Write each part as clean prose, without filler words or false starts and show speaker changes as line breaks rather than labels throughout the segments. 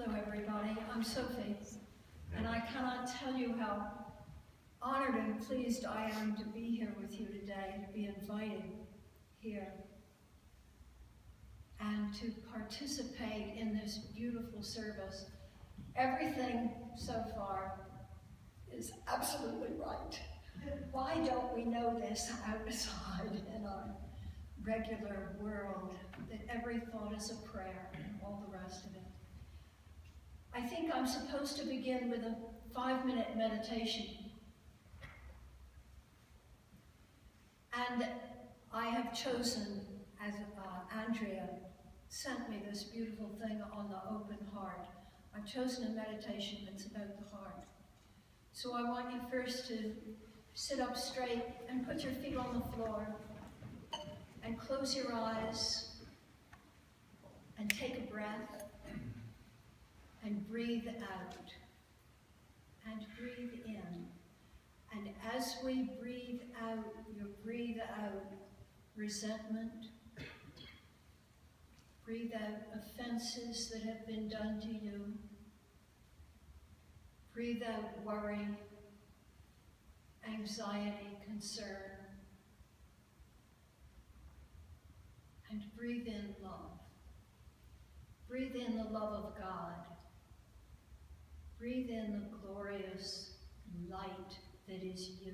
Hello everybody, I'm Sophie, and I cannot tell you how honored and pleased I am to be here with you today, to be invited here, and to participate in this beautiful service. Everything so far is absolutely right. Why don't we know this outside in our regular world, that every thought is a prayer and all the rest of it? I think I'm supposed to begin with a 5-minute meditation. And I have chosen, as Andrea sent me this beautiful thing on the open heart, I've chosen a meditation that's about the heart. So I want you first to sit up straight and put your feet on the floor and close your eyes and take a breath. And breathe out, and breathe in. And as we breathe out, you breathe out resentment, breathe out offenses that have been done to you, breathe out worry, anxiety, concern, and breathe in love. Breathe in the love of God. Breathe in the glorious light that is you.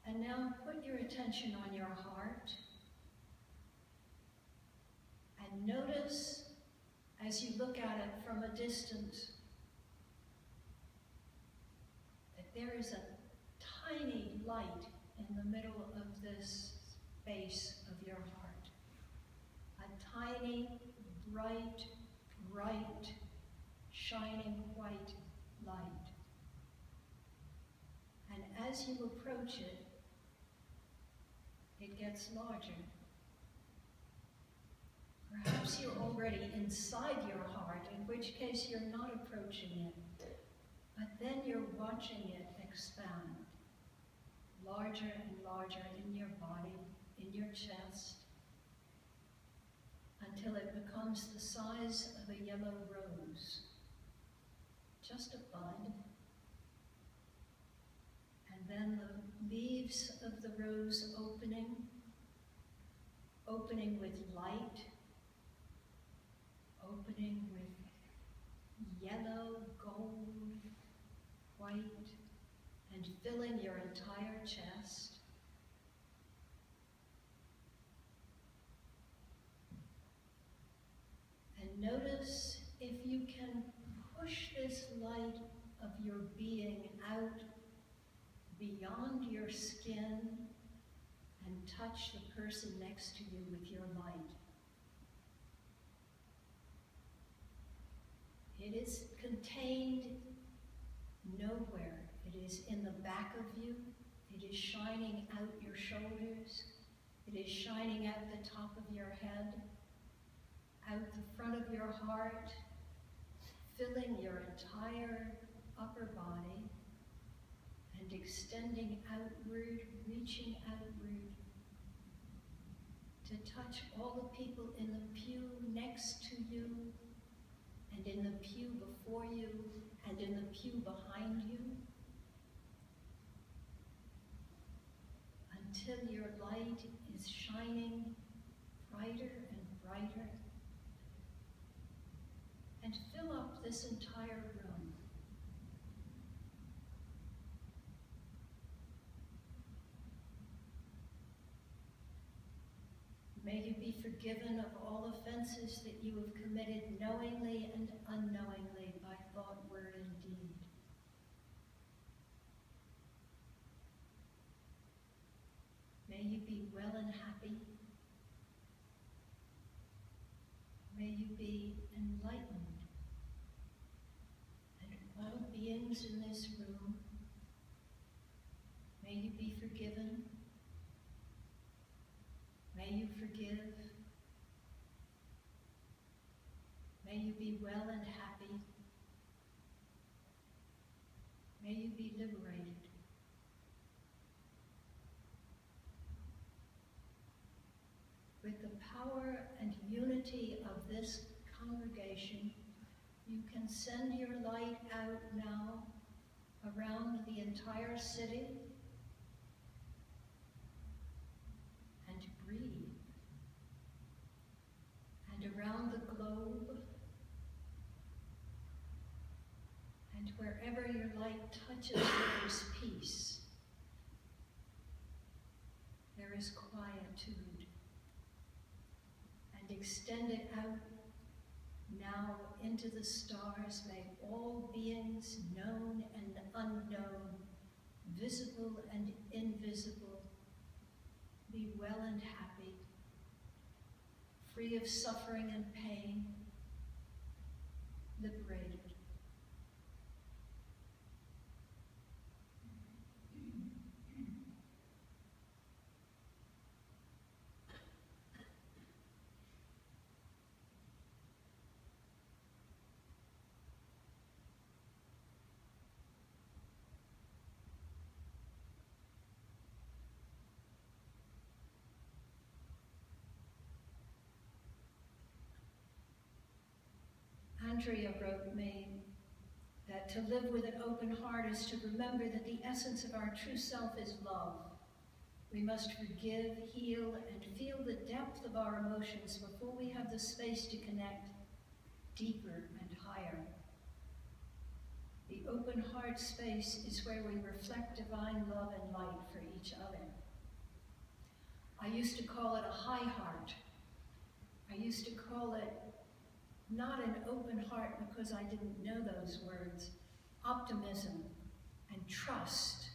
And now put your attention on your heart and notice as you look at it from a distance that there is a tiny light in the middle of this base of your heart. A tiny, bright, shining white light. And as you approach it, it gets larger. Perhaps you're already inside your heart, in which case you're not approaching it, but then you're watching it expand, larger and larger in your body, in your chest, until it becomes the size of a yellow rose, just a bud. And then the leaves of the rose opening with light, opening with yellow, gold, white, and filling your entire chest. And notice if you can push this light of your being out beyond your skin and touch the person next to you with your light. It is contained nowhere. It is in the back of you. It is shining out your shoulders. It is shining out the top of your head, out the front of your heart, filling your entire upper body and extending outward, reaching outward to touch all the people in the pew next to you and in the pew before you and in the pew behind you, until your light is shining brighter and brighter and fill up this entire room. May you be forgiven of all offenses that you have committed knowingly and unknowingly by thought, word, and deed. May you be well and happy. May you be enlightened. And all beings in this room, may you be forgiven. May you forgive. May you be well and happy. May you be liberated. with the power and unity of this congregation, you can send your light out now around the entire city and breathe. And around the globe, and wherever your light touches, there is peace. There is quietude. And extend it out now into the stars. May all beings, known and unknown, visible and invisible, be well and happy, free of suffering and pain, liberated. Andrea wrote me that to live with an open heart is to remember that the essence of our true self is love. We must forgive, heal, and feel the depth of our emotions before we have the space to connect deeper and higher. The open heart space is where we reflect divine love and light for each other. I used to call it a high heart. I used to call it not an open heart because I didn't know those words. Optimism and trust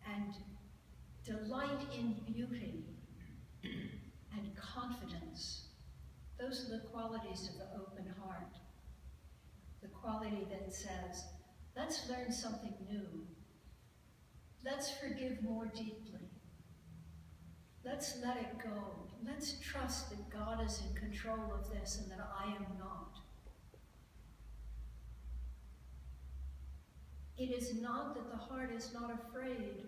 and delight in beauty and confidence. Those are the qualities of the open heart. The quality that says, let's learn something new. Let's forgive more deeply. Let's let it go. Let's trust that God is in control of this and that I am not. It is not that the heart is not afraid,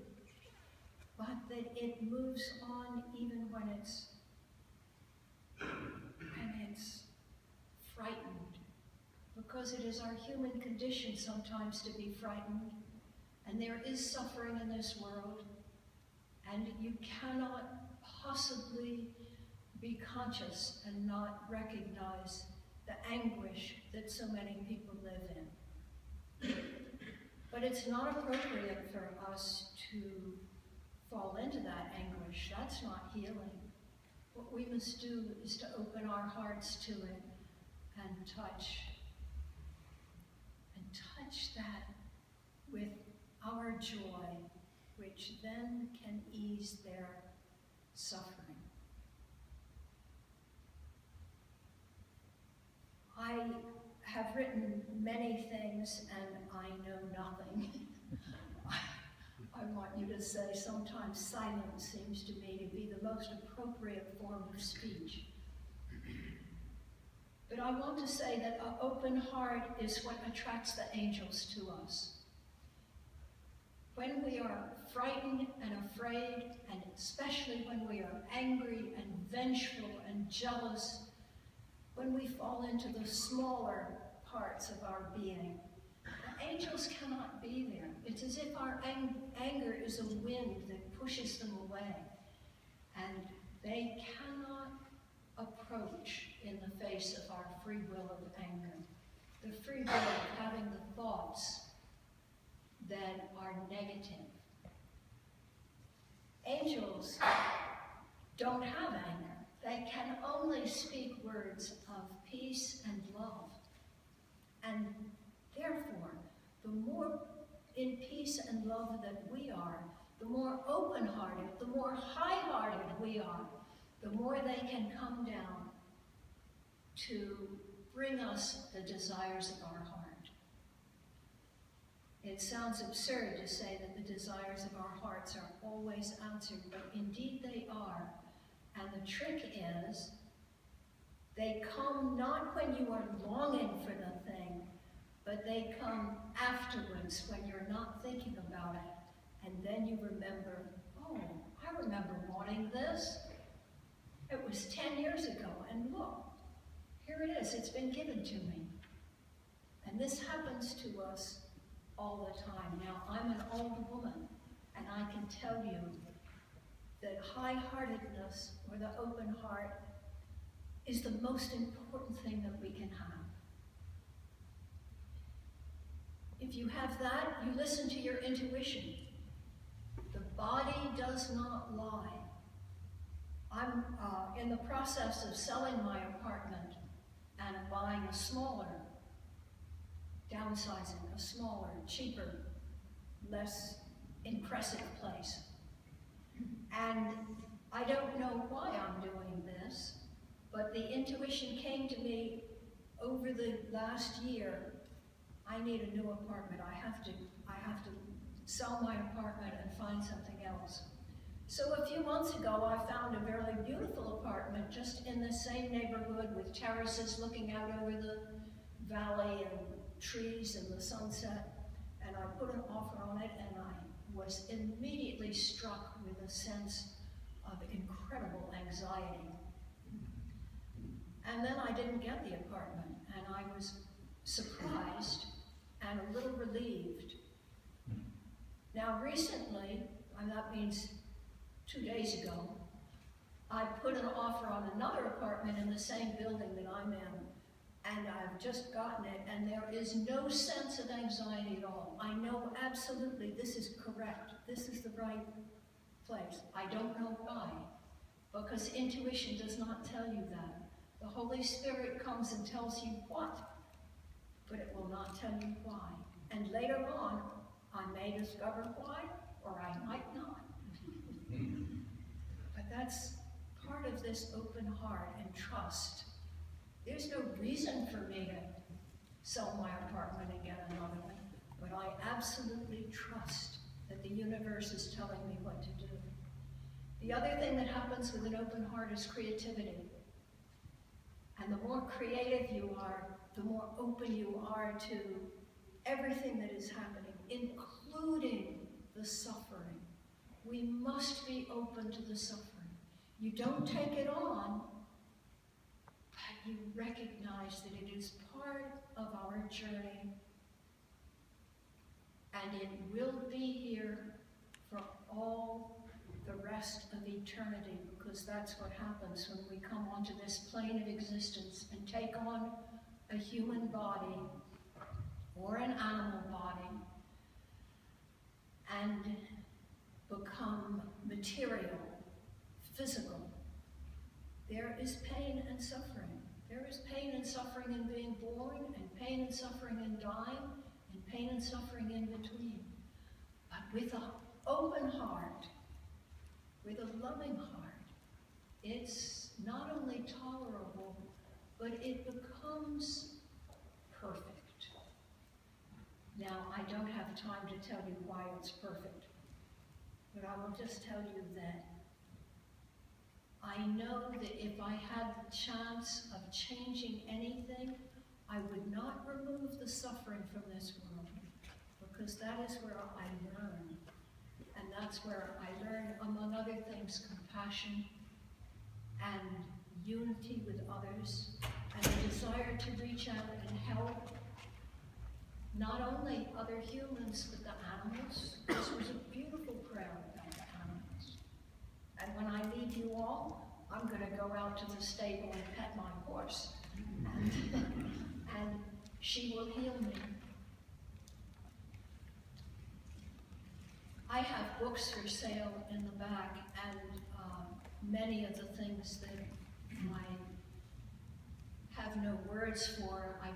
but that it moves on even when it's frightened. Because it is our human condition sometimes to be frightened, and there is suffering in this world, and you cannot possibly be conscious and not recognize the anguish that so many people live in. But it's not appropriate for us to fall into that anguish. That's not healing. What we must do is to open our hearts to it and touch that with our joy, which then can ease their suffering. I have written many things and I know nothing. I want you to say sometimes silence seems to me to be the most appropriate form of speech. But I want to say that an open heart is what attracts the angels to us. When we are frightened and afraid, and especially when we are angry and vengeful and jealous, when we fall into the smaller parts of our being, the angels cannot be there. It's as if our anger is a wind that pushes them away, and they cannot approach in the face of our free will of anger, the free will of having the thoughts that are negative. Angels don't have anger. They can only speak words of peace and love. And therefore, the more in peace and love that we are, the more open-hearted, the more high-hearted we are, the more they can come down to bring us the desires of our heart. It sounds absurd to say that the desires of our hearts are always answered, but indeed they are. And the trick is, they come not when you are longing for the thing, but they come afterwards when you're not thinking about it. And then you remember, oh, I remember wanting this. It was 10 is, it's been given to me. And this happens to us all the time. Now, I'm an old woman, and I can tell you that high-heartedness, or the open heart, is the most important thing that we can have. If you have that, you listen to your intuition. The body does not lie. I'm in the process of selling my apartment and buying a smaller, downsizing, a smaller, cheaper, less impressive place. And I don't know why I'm doing this, but the intuition came to me over the last year. I need a new apartment. I have to sell my apartment and find something else. So a few months ago, I found a very beautiful apartment just in the same neighborhood with terraces looking out over the valley and trees and the sunset. And I put an offer on it, and I was immediately struck with a sense of incredible anxiety. And then I didn't get the apartment, and I was surprised and a little relieved. Now recently, and that means 2 days ago, I put an offer on another apartment in the same building that I'm in, and I've just gotten it, and there is no sense of anxiety at all. I know absolutely this is correct. This is the right place. I don't know why, because intuition does not tell you that. The Holy Spirit comes and tells you what, but it will not tell you why. And later on, I may discover why, or I might not. But that's part of this open heart and trust. There's no reason for me to sell my apartment and get another one, but I absolutely trust that the universe is telling me what to do. The other thing that happens with an open heart is creativity. And the more creative you are, the more open you are to everything that is happening, including the suffering. We must be open to the suffering. You don't take it on, but you recognize that it is part of our journey, and it will be here for all the rest of eternity, because that's what happens when we come onto this plane of existence and take on a human body or an animal body and become material, physical. There is pain and suffering. There is pain and suffering in being born, and pain and suffering in dying, and pain and suffering in between. But with an open heart, with a loving heart, it's not only tolerable, but it becomes perfect. Now, I don't have time to tell you why it's perfect, but I will just tell you that I know that if I had the chance of changing anything, I would not remove the suffering from this world, because that is where I learn. And that's where I learn, among other things, compassion and unity with others, and a desire to reach out and help not only other humans, but the animals. This was a beautiful prayer about the animals. And when I leave you all, I'm going to go out to the stable and pet my horse, and she will heal me. I have books for sale in the back, and many of the things that I have no words for, I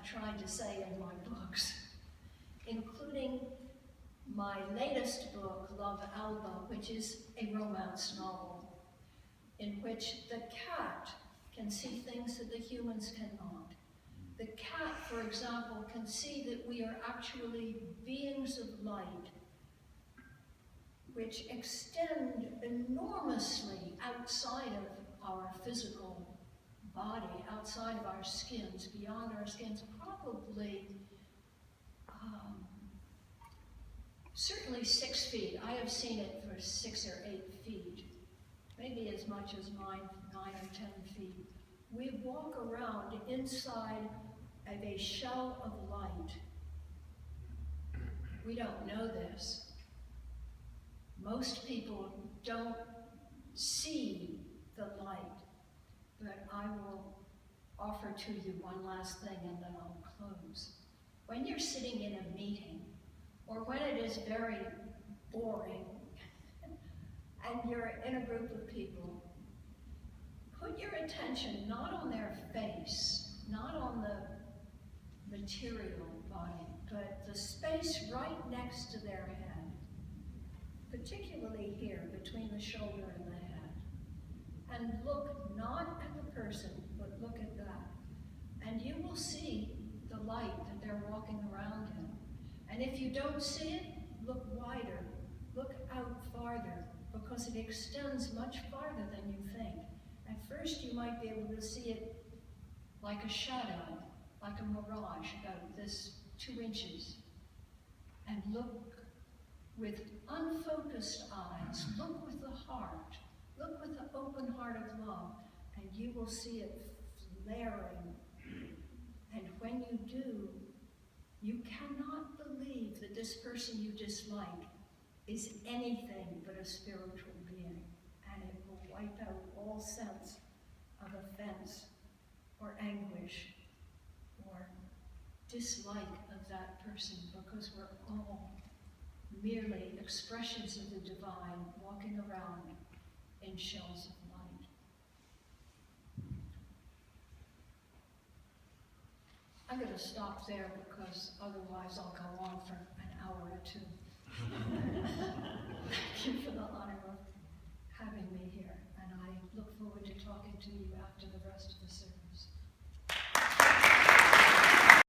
tried to say in my books, including my latest book, Love Alba, which is a romance novel, in which the cat can see things that the humans cannot. The cat, for example, can see that we are actually beings of light, which extend enormously outside of our physical body, outside of our skins, beyond our skins, probably, certainly 6 feet. I have seen it for 6 or 8 feet, maybe as much as 9 or 10 feet. We walk around inside of a shell of light. We don't know this. Most people don't see the light, but I will offer to you one last thing and then I'll close. When you're sitting in a meeting, or when it is very boring, and you're in a group of people, put your attention not on their face, not on the material body, but the space right next to their head, particularly here, between the shoulder and the head. And look not at the person, but look at that. And you will see the light that they're walking around in. And if you don't see it, look wider, look out farther, because it extends much farther than you think. At first you might be able to see it like a shadow, like a mirage, about this 2 inches. And look with unfocused eyes, look with the heart, look with the open heart of love, and you will see it flaring. And when you do, you cannot believe that this person you dislike is anything but a spiritual being, and it will wipe out all sense of offense or anguish or dislike of that person, because we're all merely expressions of the divine walking around in shells of light. I'm going to stop there because otherwise I'll go on for an hour or two. Thank you for the honor of having me here, and I look forward to talking to you after the rest of the service.